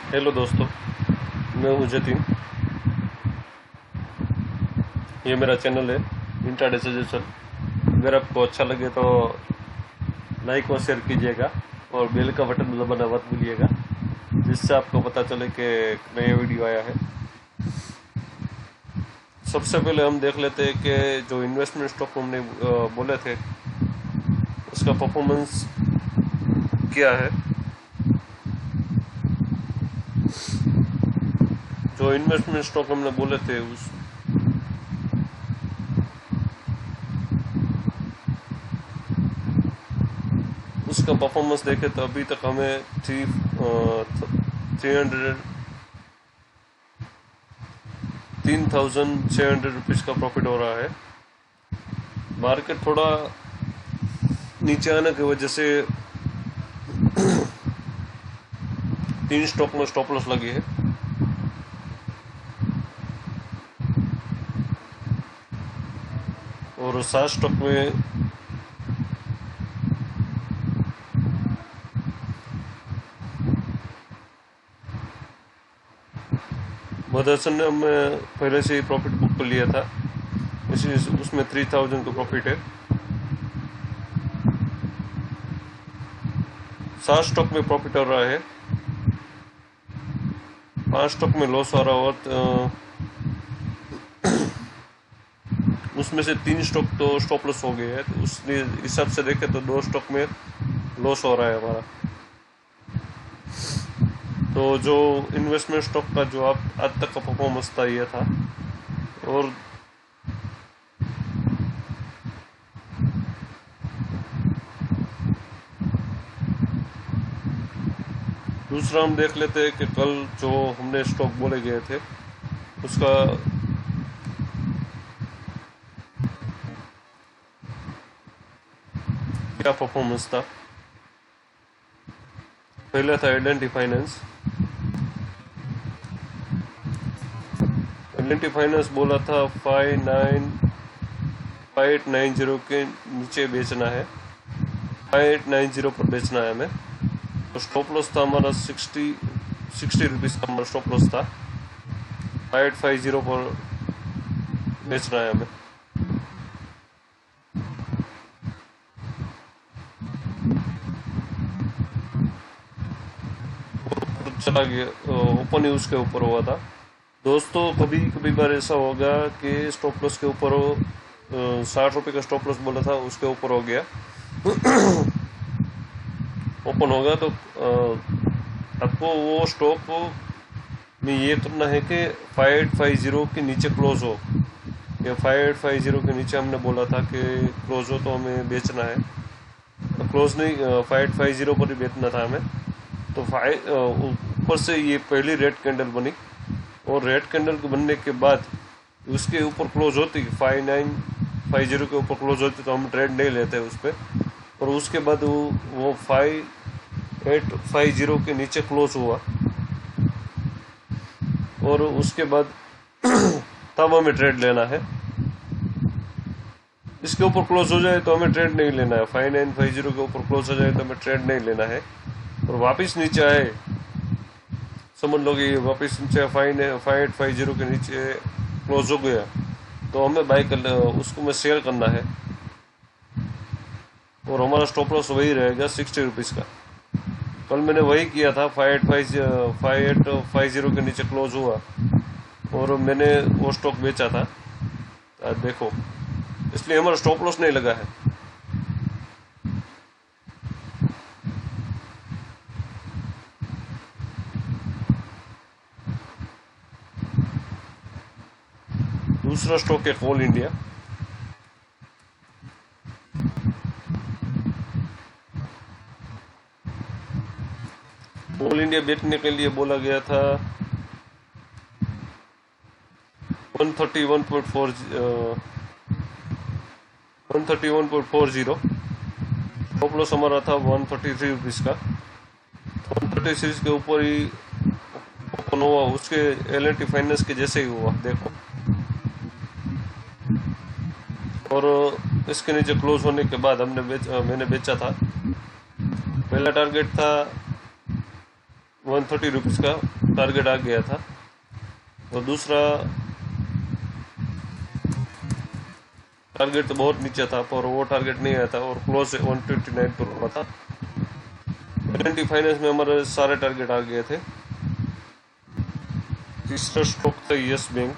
Hello दोस्तों, मैं हूं जतिन। ये मेरा चैनल है इंट्राडे सजेशन। अगर आपको अच्छा लगे तो लाइक और शेयर कीजिएगा और बेल का बटन दबाना मत भूलिएगा, जिससे आपको पता चले कि नया वीडियो आया है। सबसे पहले हम देख लेते हैं कि जो इन्वेस्टमेंट स्टॉक हमने बोले थे उसका परफॉर्मेंस क्या है। जो इन्वेस्टमेंट स्टॉक हमने बोले थे उसका परफॉर्मेंस देखे तो अभी तक हमें 3,600 रुपीज़ का प्रॉफिट हो रहा है। मार्केट थोड़ा नीचे आने की वजह से 3 स्टॉक में स्टॉप लॉस लगी है। और 7 स्टॉक में मदरसन ने हमें पहले से ही प्रॉफिट बुक कर लिया था, इसलिए उसमें 3,000 का प्रॉफिट है। 7 स्टॉक में प्रॉफिट हो रहा है, 5 स्टॉक में लॉस हो रहा हो उसमें से 3 स्टॉक तो स्टॉप लॉस हो गए हैं, तो उस हिसाब से देखें तो 2 स्टॉक में लॉस हो रहा है हमारा। तो जो इन्वेस्टमेंट स्टॉक का जो आज तक का परफॉर्मेंस था ये था। और दूसरा हम देख लेते हैं कि कल जो हमने स्टॉक बोले गए थे उसका क्या परफॉर्मेंस था। पहले था एडेंटी फाइनेंस। एडेंटी फाइनेंस बोला था 5890 के नीचे बेचना है, 5890 पर बेचना है हमें। तो स्टॉप लॉस था हमारा 60 रुपीज़ का हमारा स्टॉप लॉस था। 5850 पर बेचना है हमें। चला गया, ओपन ही उसके ऊपर हुआ था। दोस्तों कभी कभी बार ऐसा होगा कि स्टॉप लॉस के ऊपर 60 रुपये का स्टॉप लॉस बोला था उसके ऊपर हो गया, ओपन होगा। तो आपको वो स्टॉक में ये करना है कि 5850 के नीचे क्लोज हो, या 5850 के नीचे हमने बोला था कि क्लोज हो तो हमें बेचना है। तो क्लोज नहीं, 5850 पर ही बेचना था हमें। तो ऊपर से ये पहली रेड कैंडल बनी, और रेड कैंडल के बनने के बाद उसके ऊपर क्लोज होती 5950 के ऊपर क्लोज होती तो हम ट्रेड नहीं लेते उस पर। और उसके बाद वो 5850 के नीचे क्लोज हुआ, और उसके बाद तब हमें ट्रेड लेना है। इसके ऊपर क्लोज हो जाए तो हमें ट्रेड नहीं लेना है, 5950 के ऊपर क्लोज हो जाए तो हमें ट्रेड नहीं लेना है। और वापस नीचे आए, समझ लो कि वापस नीचे 5850 के नीचे क्लोज हो गया तो हमें बाय कर उसको में सेल करना है, और हमारा स्टॉप लॉस वही रहेगा 60 रुपीज़ का। कल मैंने वही किया था, 5850 के नीचे क्लोज हुआ और मैंने वो स्टॉक बेचा था। देखो, इसलिए हमारा स्टॉप लॉस नहीं लगा है। दूसरा स्टॉक है कोल इंडिया। कोल इंडिया बेचने के लिए बोला गया था 131.40। स्टॉप लॉस हमारा था 133 रुपीज़ का। 136 के ऊपर ही ओपन हुआ, उसके एल&टी फाइनेंस के जैसे ही हुआ देखो। और इसके नीचे क्लोज होने के बाद मैंने बेचा था। पहला टारगेट था 130 रुपीज़ का टारगेट आ गया था। और दूसरा टारगेट तो बहुत नीचे था, पर वो टारगेट नहीं आया था और क्लोज 129 पर हुआ था। L&T फाइनेंस में हमारे सारे टारगेट आ गए थे। तीसरा स्टॉक था यस बैंक।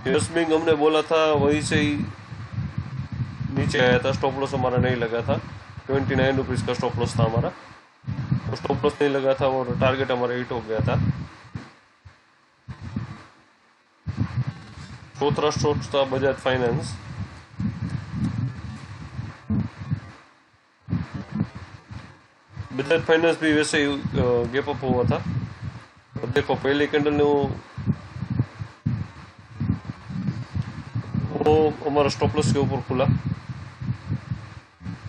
यस बैंक हमने बोला था वहीं से ही नीचे आया था, स्टॉप लॉस हमारा नहीं लगा था। 29 रुपीज़ का स्टॉप लॉस था हमारा, तो स्टॉप लॉस नहीं लगा था और टारगेट हमारा हिट हो गया था। चौथा स्टॉक था बजाज फाइनेंस। बजाज फाइनेंस भी वैसे ही गैप अप हुआ था। और देखो पहले कैंडल ने वो हमारा स्टॉप लॉस के ऊपर खुला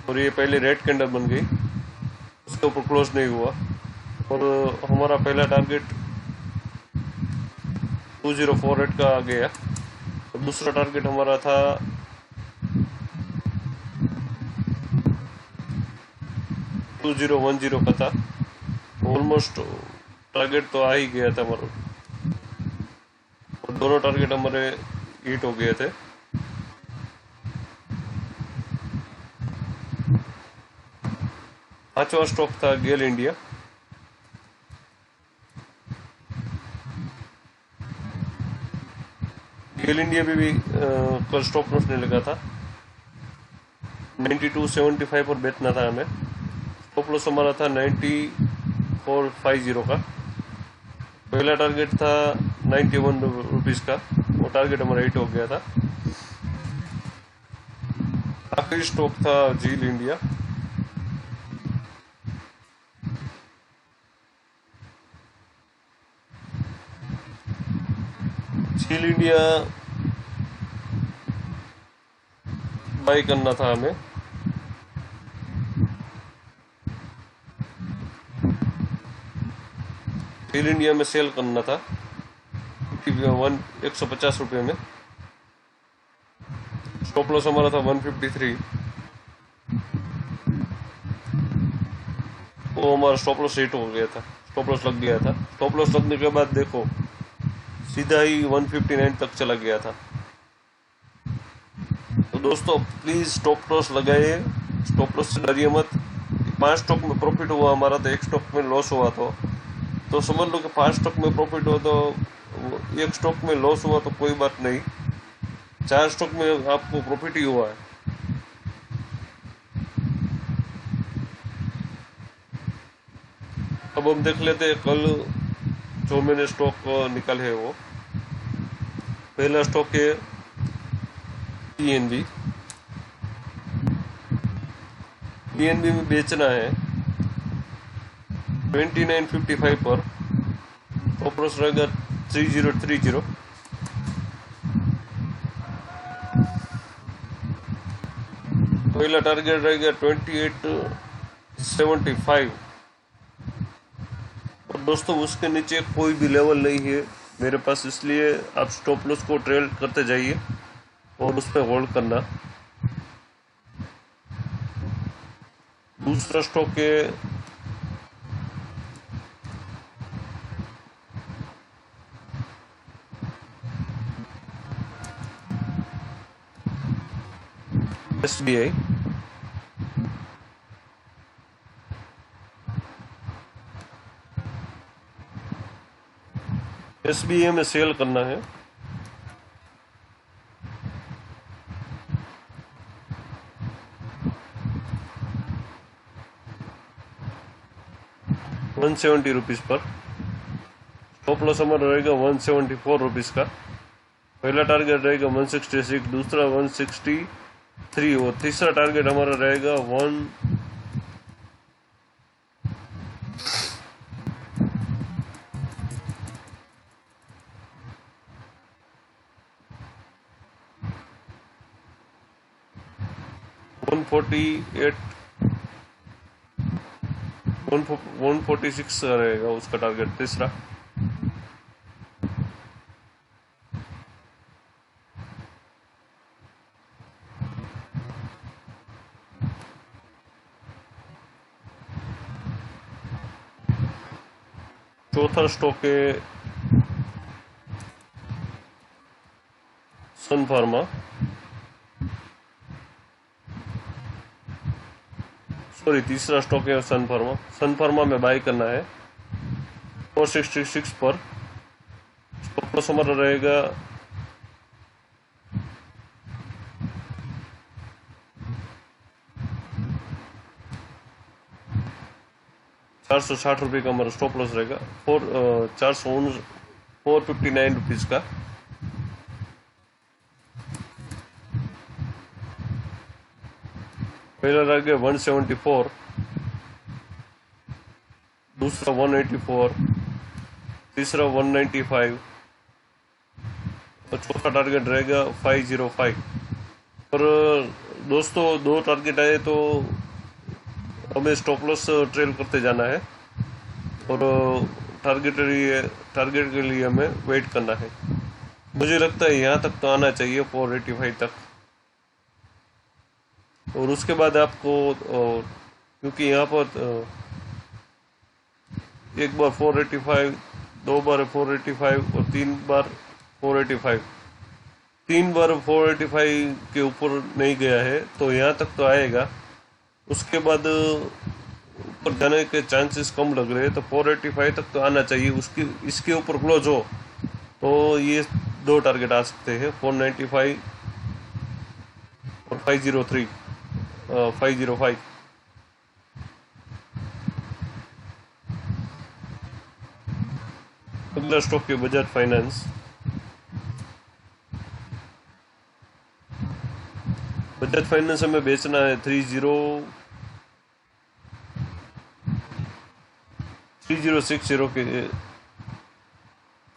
और ये पहले रेड कैंडल बन गई, उसके ऊपर क्लोज नहीं हुआ। और हमारा पहला टारगेट 2048 का आ गया। और दूसरा टारगेट हमारा था 2010 का था। ऑलमोस्ट टारगेट तो आ ही गया था हमारा, और दोनों टारगेट हमारे हिट हो गए थे। पांचवा स्टॉक था गेल इंडिया। गेल इंडिया भी कल स्टॉप लॉस नहीं लगा था। 92.75 पर बेचना था हमें। स्टॉप लॉस हमारा था 94.50 का। पहला टारगेट था 91 रुपीज़ का, वो टारगेट हमारा हिट हो गया था। आखिरी स्टॉक था जील इंडिया। जील इंडिया बाई करना था हमें। जील इंडिया में सेल करना था 150 रुपये में। स्टॉप लॉस हमारा था 153। वो हमारा स्टॉप लॉस हिट हो गया था, स्टॉप लॉस लग गया था। स्टॉप लॉस लगने के बाद देखो सीधा ही 159 तक चला गया था। तो दोस्तों प्लीज़ स्टॉप लॉस लगाइए, स्टॉप लॉस से डरिए मत। 5 स्टॉक में प्रॉफिट हुआ हमारा, तो 1 स्टॉक में लॉस हुआ तो समझ लो कि 5 स्टॉक में प्रॉफिट हुआ तो 1 स्टॉक में लॉस हुआ तो कोई बात नहीं, 4 स्टॉक में आपको प्रॉफिट ही हुआ है। अब हम देख लेते हैं कल जो मैंने स्टॉक निकाले है वो। पहला स्टॉक है पीएनबी। पीएनबी में बेचना है 29.55 पर। स्टॉप लॉस रहेगा 3030। पहला टारगेट रहेगा 28.75। और दोस्तों उसके नीचे कोई भी लेवल नहीं है मेरे पास, इसलिए आप स्टॉप लॉस को ट्रेल करते जाइए और उस पर होल्ड करना। दूसरा स्टॉक है एसबीआई। एसबीआई में सेल करना है। ₹170 पर। स्टॉप लॉस हमारा रहेगा 174 रुपीज़ का। पहला टारगेट रहेगा 166, दूसरा 163 और तीसरा टारगेट हमारा रहेगा 148 146 रहेगा उसका टारगेट तीसरा। चौथा स्टॉक है सन फार्मा। सॉरी, तीसरा स्टॉक है सन फार्मा। सन फार्मा में बाय करना है 466 पर। स्टॉप लॉस हमारा रहेगा 460 रुपये का हमारा स्टॉप लॉस रहेगा। 459 रुपीज़ का। पहला रहेगा 174, दूसरा 184, तीसरा 195 और चौथा टारगेट रहेगा 505। और दोस्तों, दो टारगेट आए तो हमें स्टॉप लॉस ट्रेल करते जाना है और टारगेट के लिए हमें वेट करना है। मुझे लगता है यहाँ तक तो आना चाहिए 485 तक, और उसके बाद आपको क्योंकि यहाँ पर एक बार 485, दो बार 485 और तीन बार 485, तीन बार 485 के ऊपर नहीं गया है तो यहाँ तक तो आएगा। उसके बाद ऊपर जाने के चांसेस कम लग रहे हैं, तो 485 तक तो आना चाहिए। इसके ऊपर क्लोज हो तो ये दो टारगेट आ सकते हैं, 495 और 505। अगला स्टॉक है बजाज फाइनेंस। बजाज फाइनेंस हमें बेचना है 3060 के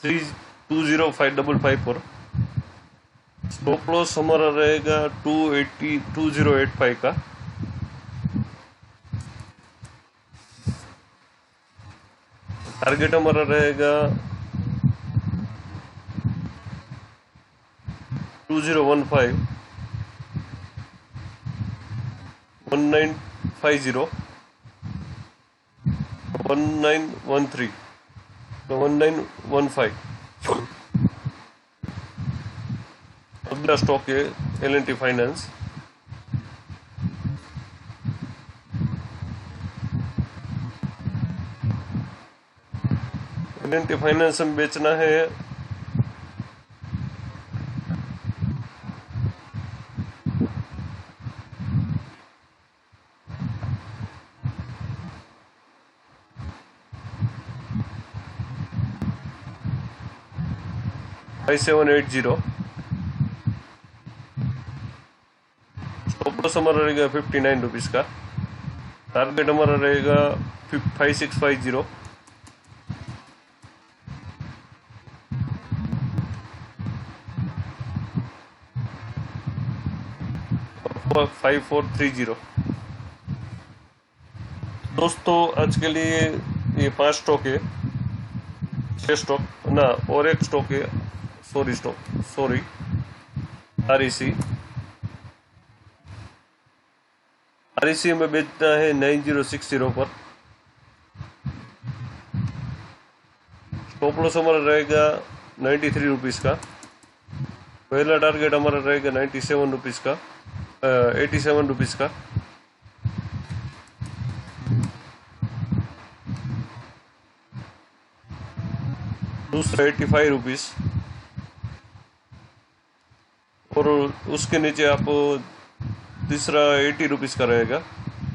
320555 पर। स्टॉप लॉस हमारा रहेगा 2085 का। टारगेट हमारा रहेगा 2015, 1950, 1913, 1915। अगला स्टॉक है L&T फाइनेंस। L&T फाइनेंस में बेचना है 5780। स्टॉप लॉस हमारा रहेगा 59 रुपीज़ का। टारगेट हमारा रहेगा 5650, 5430। दोस्तों, आज के लिए ये 5 स्टॉक है, 6 स्टॉक ना, और एक स्टॉक है, सॉरी REC में बेचना है 9060 पर। स्टॉप लॉस हमारा रहेगा 93 रुपीज़ का। पहला टारगेट हमारा रहेगा 97 रुपीज़ का, 87 रुपीज़ का। दूसरा 85 रुपीज़, और उसके नीचे आप तीसरा 80 रुपीज़ का रहेगा,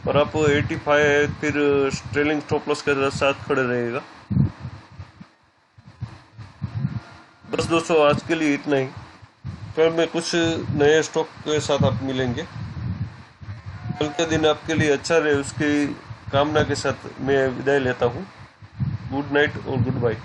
और आप 85 फिर ट्रेलिंग स्टॉप लॉस के साथ खड़े रहेगा। बस दोस्तों, आज के लिए इतना ही। कल में कुछ नए स्टॉक के साथ आप मिलेंगे। कल का दिन आपके लिए अच्छा रहे, उसकी कामना के साथ मैं विदाई लेता हूँ। गुड नाइट और गुड बाय।